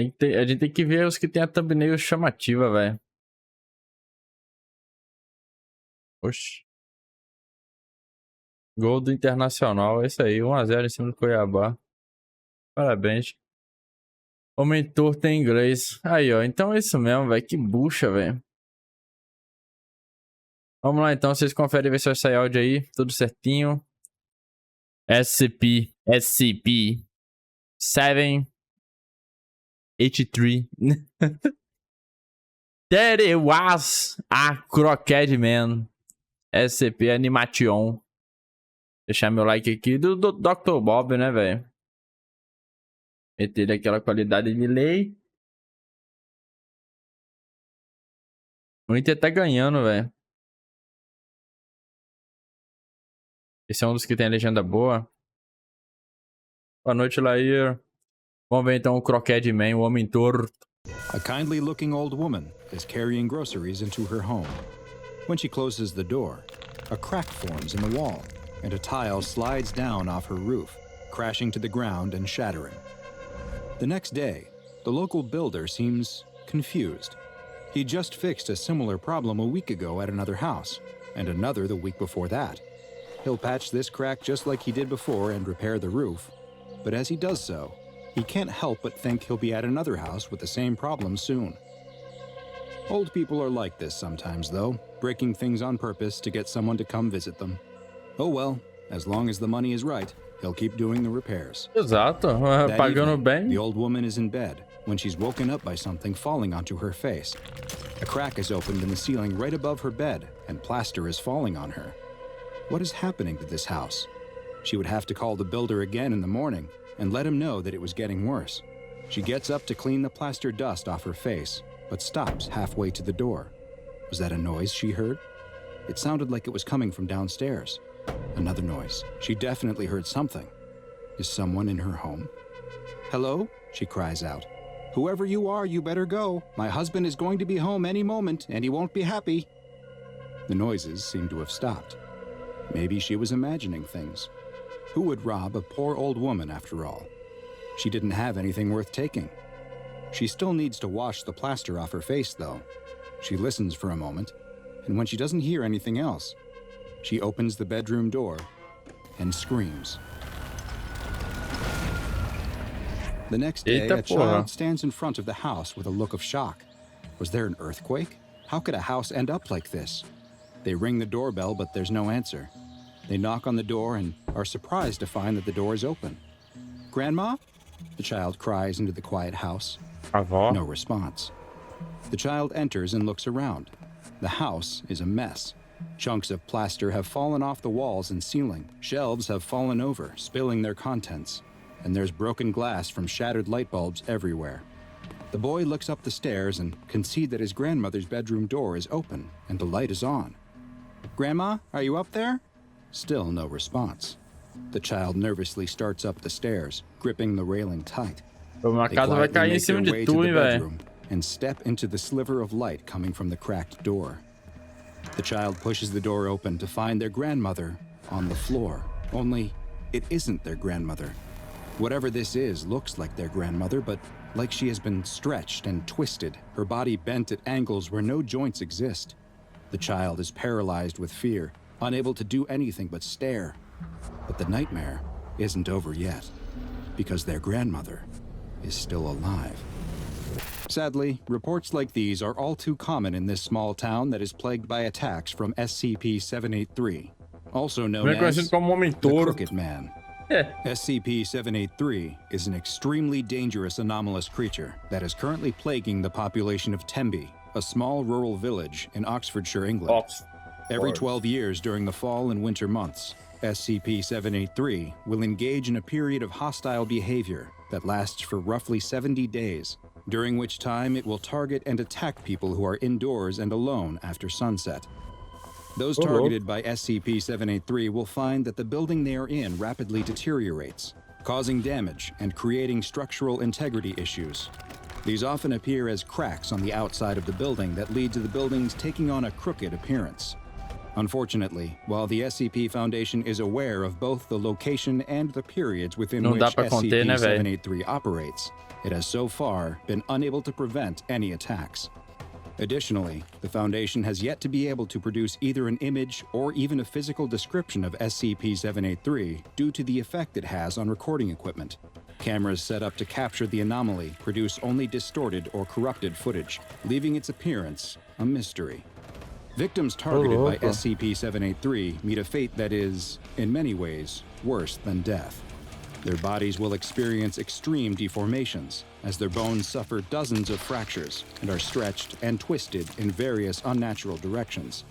A gente tem que ver os que tem a thumbnail chamativa, velho. Oxi. Gol do Internacional, é isso aí. 1-0 em cima do Cuiabá. Parabéns. O mentor tem inglês. Aí, ó. Então é isso mesmo, velho. Que bucha, velho. Vamos lá, então. Vocês conferem ver se vai sair áudio aí. Tudo certinho. SCP-783. That it was a Croquette Man. SCP Animation. Deixar meu like aqui do Dr. Bob, né, velho? Meter aquela qualidade de lei. O Inter tá ganhando, velho. Esse é um dos que tem a legenda boa. Boa noite, Lair. Vamos ver então o Croquette Man, o homem torto. A kindly-looking old woman is carrying groceries into her home. When she closes the door, a crack forms in the wall, and a tile slides down off her roof, crashing to the ground and shattering. The next day, the local builder seems confused. He just fixed a similar problem a week ago at another house, and another the week before that. He'll patch this crack just like he did before and repair the roof, but as he does so, he can't help but think he'll be at another house with the same problem soon. Old people are like this sometimes, though, breaking things on purpose to get someone to come visit them. Oh well, as long as the money is right, he'll keep doing the repairs. Exato, pagando bem. The old woman is in bed when she's woken up by something falling onto her face. A crack is opened in the ceiling right above her bed, and plaster is falling on her. What is happening to this house? She would have to call the builder again in the morning and let him know that it was getting worse. She gets up to clean the plaster dust off her face, but stops halfway to the door. Was that a noise she heard? It sounded like it was coming from downstairs. Another noise. She definitely heard something. Is someone in her home? Hello? She cries out. Whoever you are, you better go. My husband is going to be home any moment, and he won't be happy. The noises seem to have stopped. Maybe she was imagining things. Who would rob a poor old woman, after all? She didn't have anything worth taking. She still needs to wash the plaster off her face, though. She listens for a moment, and when she doesn't hear anything else, she opens the bedroom door and screams. The next day, a child stands in front of the house with a look of shock. Was there an earthquake? How could a house end up like this? They ring the doorbell, but there's no answer. They knock on the door and are surprised to find that the door is open. Grandma? The child cries into the quiet house. No response. The child enters and looks around. The house is a mess. Chunks of plaster have fallen off the walls and ceiling. Shelves have fallen over, spilling their contents. And there's broken glass from shattered light bulbs everywhere. The boy looks up the stairs and can see that his grandmother's bedroom door is open and the light is on. Grandma, are you up there? Still no response. The child nervously starts up the stairs, gripping the railing tight. Uma casa vai cair em cima de tu, hein, velho? And step into the sliver of light coming from the cracked door. The child pushes the door open to find their grandmother on the floor. Only, it isn't their grandmother. Whatever this is looks like their grandmother, but like she has been stretched and twisted, her body bent at angles where no joints exist. The child is paralyzed with fear, unable to do anything but stare. But the nightmare isn't over yet, because their grandmother is still alive. Sadly, reports like these are all too common in this small town that is plagued by attacks from SCP-783, also known as the Crooked Man. SCP-783 is an extremely dangerous anomalous creature that is currently plaguing the population of Tembe, a small rural village in Oxfordshire, England. Every 12 years during the fall and winter months, SCP-783 will engage in a period of hostile behavior that lasts for roughly 70 days, during which time it will target and attack people who are indoors and alone after sunset. Those targeted by SCP-783 will find that the building they are in rapidly deteriorates, causing damage and creating structural integrity issues. These often appear as cracks on the outside of the building that lead to the buildings taking on a crooked appearance. Unfortunately, while the SCP Foundation is aware of both the location and the periods within Não which dá pra conter, né, velho? SCP-783 operates, it has so far been unable to prevent any attacks. Additionally, the Foundation has yet to be able to produce either an image or even a physical description of SCP-783 due to the effect it has on recording equipment. Cameras set up to capture the anomaly produce only distorted or corrupted footage, leaving its appearance a mystery. Victims targeted by SCP-783 meet a fate that is, in many ways, worse than death. Their bodies will experience extreme deformations, as their bones suffer dozens of fractures and are stretched and twisted in various unnatural directions.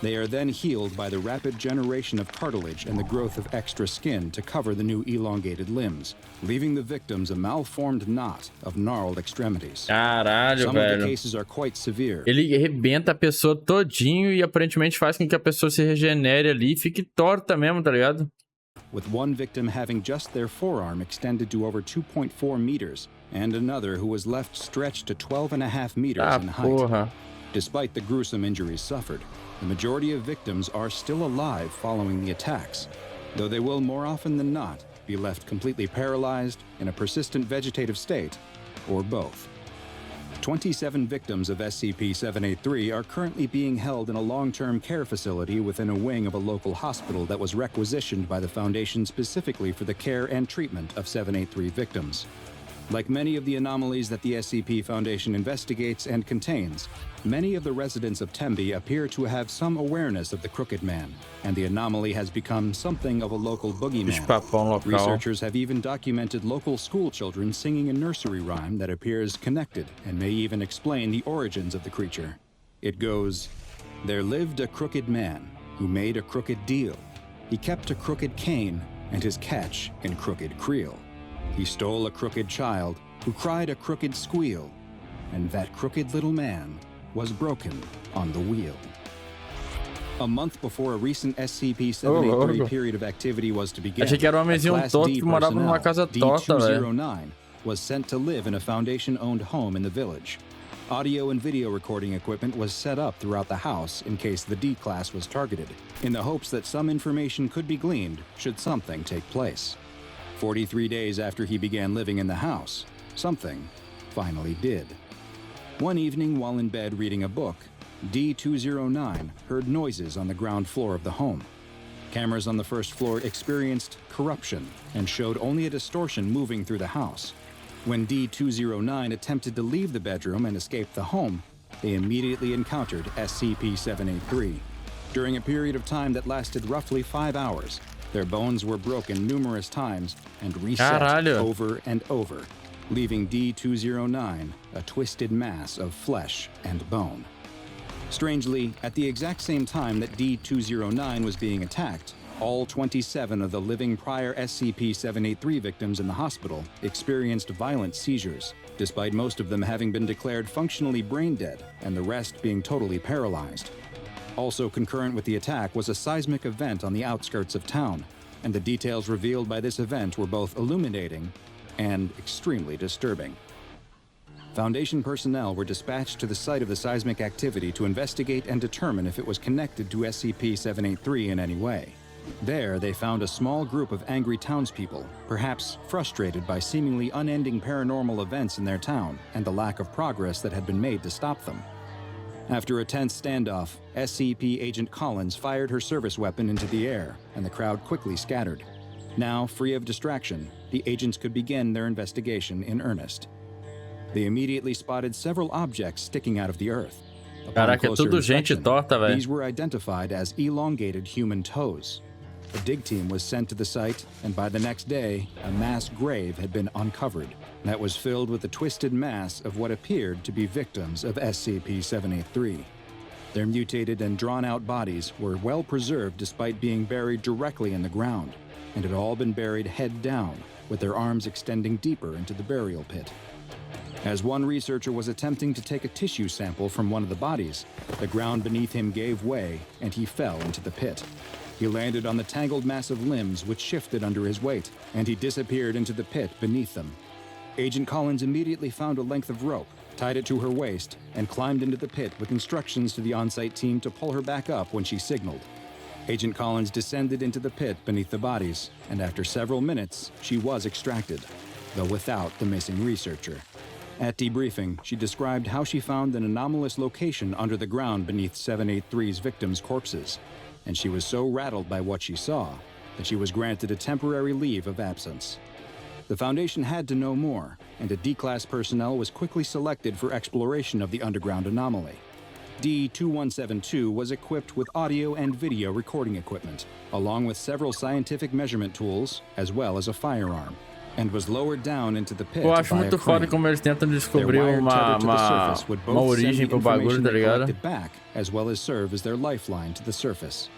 They are then healed by the rapid generation of cartilage and the growth of extra skin to cover the new elongated limbs, leaving the victims a malformed knot of gnarled extremities. Caralho, Some velho. of the cases are quite severe. Ele arrebenta a pessoa todinho e aparentemente faz com que a pessoa se regenere ali e fique torta mesmo, tá ligado? With one victim having just their forearm extended to over 2.4 meters, and another who was left stretched to 12.5 meters in height. Porra. Despite the gruesome injuries suffered, the majority of victims are still alive following the attacks, though they will more often than not be left completely paralyzed, in a persistent vegetative state, or both. 27 victims of SCP-783 are currently being held in a long-term care facility within a wing of a local hospital that was requisitioned by the Foundation specifically for the care and treatment of 783 victims. Like many of the anomalies that the SCP Foundation investigates and contains, many of the residents of Tembe appear to have some awareness of the Crooked Man, and the anomaly has become something of a local Bicho-papão boogeyman. local. Researchers have even documented local school children singing a nursery rhyme that appears connected and may even explain the origins of the creature. It goes, "There lived a crooked man who made a crooked deal. He kept a crooked cane and his catch in crooked creel. He stole a crooked child who cried a crooked squeal, and that crooked little man was broken on the wheel." A month before a recent SCP-783 period of activity was to begin, Achei que era um homenzinho a Class torto D que morava numa casa personnel, torta, velho. D209, was sent to live in a Foundation-owned home in the village. Audio and video recording equipment was set up throughout the house in case the D-Class was targeted, in the hopes that some information could be gleaned should something take place. 43 days after he began living in the house, something finally did. One evening while in bed reading a book, D209 heard noises on the ground floor of the home. Cameras on the first floor experienced corruption and showed only a distortion moving through the house. When D209 attempted to leave the bedroom and escape the home, they immediately encountered SCP-783. During a period of time that lasted roughly 5 hours, their bones were broken numerous times and reset over and over, leaving D209 a twisted mass of flesh and bone. Strangely, at the exact same time that D209 was being attacked, all 27 of the living prior SCP-783 victims in the hospital experienced violent seizures, despite most of them having been declared functionally brain dead and the rest being totally paralyzed. Also concurrent with the attack was a seismic event on the outskirts of town, and the details revealed by this event were both illuminating and extremely disturbing. Foundation personnel were dispatched to the site of the seismic activity to investigate and determine if it was connected to SCP-783 in any way. There, they found a small group of angry townspeople, perhaps frustrated by seemingly unending paranormal events in their town and the lack of progress that had been made to stop them. After a tense standoff, SCP Agent Collins fired her service weapon into the air, and the crowd quickly scattered. Now, free of distraction, the agents could begin their investigation in earnest. They immediately spotted several objects sticking out of the earth. Caraca, é tudo gente torta, velho. These were identified as elongated human toes. A dig team was sent to the site, and by the next day, a mass grave had been uncovered that was filled with the twisted mass of what appeared to be victims of SCP-783. Their mutated and drawn-out bodies were well preserved despite being buried directly in the ground, and had all been buried head down, with their arms extending deeper into the burial pit. As one researcher was attempting to take a tissue sample from one of the bodies, the ground beneath him gave way, and he fell into the pit. He landed on the tangled mass of limbs which shifted under his weight, and he disappeared into the pit beneath them. Agent Collins immediately found a length of rope tied it to her waist, and climbed into the pit with instructions to the on-site team to pull her back up when she signaled. Agent Collins descended into the pit beneath the bodies, and after several minutes, she was extracted, though without the missing researcher. At debriefing, she described how she found an anomalous location under the ground beneath 783's victims' corpses, and she was so rattled by what she saw that she was granted a temporary leave of absence. The Foundation had to know more, and a D-Class personnel was quickly selected for exploration of the underground anomaly. D-2172 was equipped with audio and video recording equipment, along with several scientific measurement tools, as well as a firearm, and was lowered down into the pit. Eu acho muito foda como eles tentam descobrir uma origem pro bagulho, tá ligado? Back, as well as serve as their lifeline to the surface.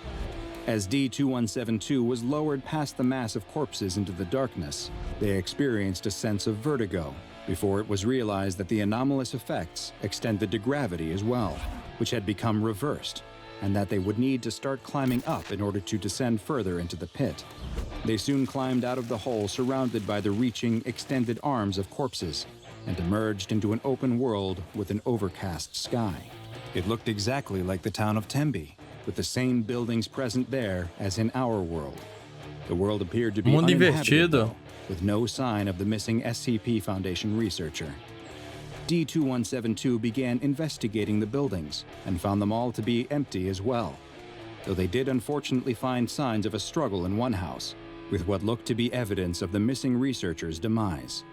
As D-2172 was lowered past the mass of corpses into the darkness, they experienced a sense of vertigo before it was realized that the anomalous effects extended to gravity as well, which had become reversed, and that they would need to start climbing up in order to descend further into the pit. They soon climbed out of the hole surrounded by the reaching, extended arms of corpses and emerged into an open world with an overcast sky. It looked exactly like the town of Tembe, with the same buildings present there as in our world. The world appeared to be uninhabited, though, with no sign of the missing SCP Foundation researcher. D-2172 began investigating the buildings and found them all to be empty as well, though they did unfortunately find signs of a struggle in one house, with what looked to be evidence of the missing researcher's demise.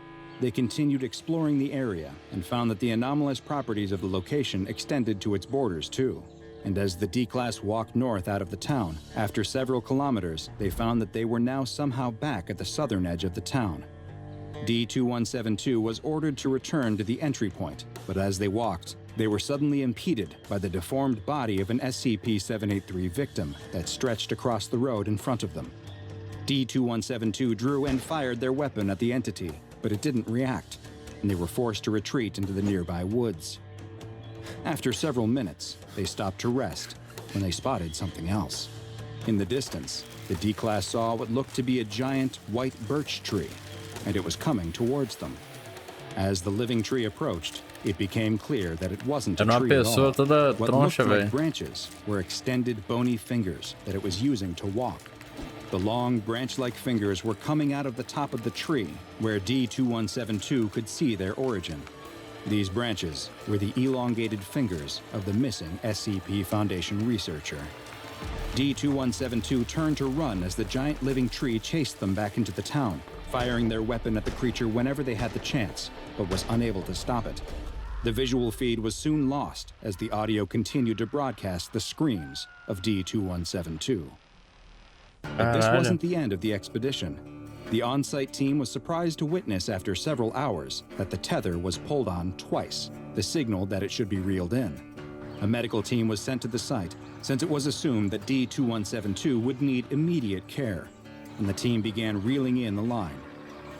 They continued exploring the area and found that the anomalous properties of the location extended to its borders too. And as the D-Class walked north out of the town, after several kilometers, they found that they were now somehow back at the southern edge of the town. D-2172 was ordered to return to the entry point, but as they walked, they were suddenly impeded by the deformed body of an SCP-783 victim that stretched across the road in front of them. D-2172 drew and fired their weapon at the entity, but it didn't react, and they were forced to retreat into the nearby woods. After several minutes, they stopped to rest when they spotted something else. In the distance, the D-Class saw what looked to be a giant white birch tree, and it was coming towards them. As the living tree approached, it became clear that it wasn't a tree at all. What looked like branches were extended bony fingers that it was using to walk. The long branch-like fingers were coming out of the top of the tree, where D-2172 could see their origin. These branches were the elongated fingers of the missing SCP Foundation researcher. D-2172 turned to run as the giant living tree chased them back into the town, firing their weapon at the creature whenever they had the chance, but was unable to stop it. The visual feed was soon lost as the audio continued to broadcast the screams of D-2172. But this wasn't the end of the expedition. The on-site team was surprised to witness after several hours that the tether was pulled on twice, the signal that it should be reeled in. A medical team was sent to the site since it was assumed that D-2172 would need immediate care, and the team began reeling in the line.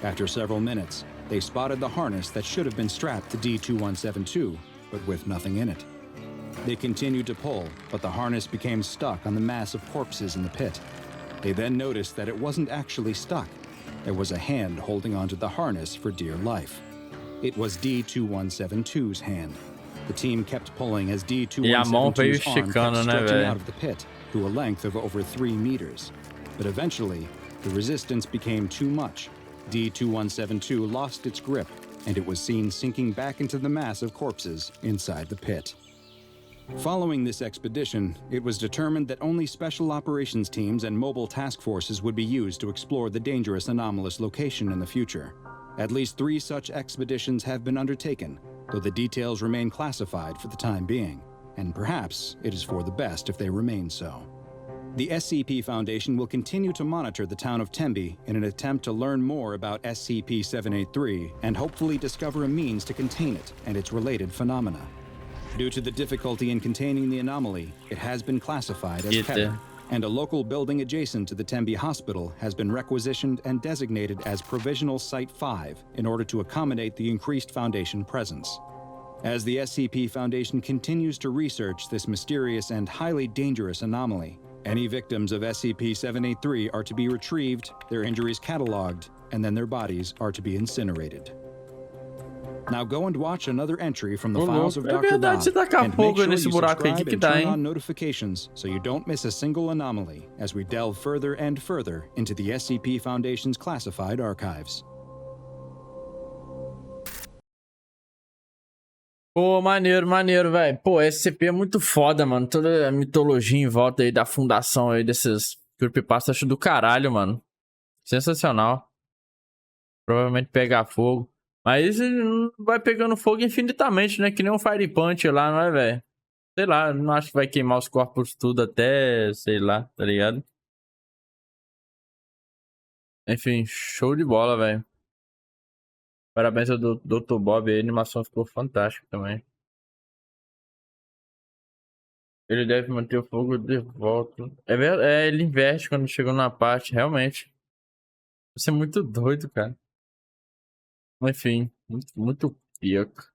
After several minutes, they spotted the harness that should have been strapped to D-2172, but with nothing in it. They continued to pull, but the harness became stuck on the mass of corpses in the pit. They then noticed that it wasn't actually stuck. There was a hand holding onto the harness for dear life. It was D-2172's hand. The team kept pulling as D-2172's arm kept stretching out of the pit to a length of over 3 meters. But eventually, the resistance became too much. D-2172 lost its grip, and it was seen sinking back into the mass of corpses inside the pit. Following this expedition, it was determined that only special operations teams and mobile task forces would be used to explore the dangerous anomalous location in the future. At least 3 such expeditions have been undertaken, though the details remain classified for the time being, and perhaps it is for the best if they remain so. The SCP Foundation will continue to monitor the town of Tembe in an attempt to learn more about SCP-783 and hopefully discover a means to contain it and its related phenomena. Due to the difficulty in containing the anomaly, it has been classified as tether, and a local building adjacent to the Tembe Hospital has been requisitioned and designated as Provisional Site 5 in order to accommodate the increased Foundation presence. As the SCP Foundation continues to research this mysterious and highly dangerous anomaly, any victims of SCP-783 are to be retrieved, their injuries cataloged, and then their bodies are to be incinerated. Now go and watch another entry from the Ô, files louco. of É Dr. verdade, se Bob, tacar and make fogo sure nesse you buraco aí, subscribe que and dá, turn hein? on notifications so you don't miss a single anomaly as we delve further and further into the SCP Foundation's classified archives. Pô, maneiro, maneiro, velho. Pô, SCP é muito foda, mano. Toda a mitologia em volta aí da fundação aí desses creepypasta, acho do caralho, mano. Sensacional. Provavelmente pegar fogo. Mas vai pegando fogo infinitamente, né? Que nem um Fire Punch lá, não é, velho? Sei lá, não acho que vai queimar os corpos tudo até, sei lá, tá ligado? Enfim, show de bola, velho. Parabéns ao Dr. Bob aí, a animação ficou fantástica também. Ele deve manter o fogo de volta. É verdade, ele inverte quando chegou na parte, realmente. Isso é muito doido, cara. Enfim, muito pica.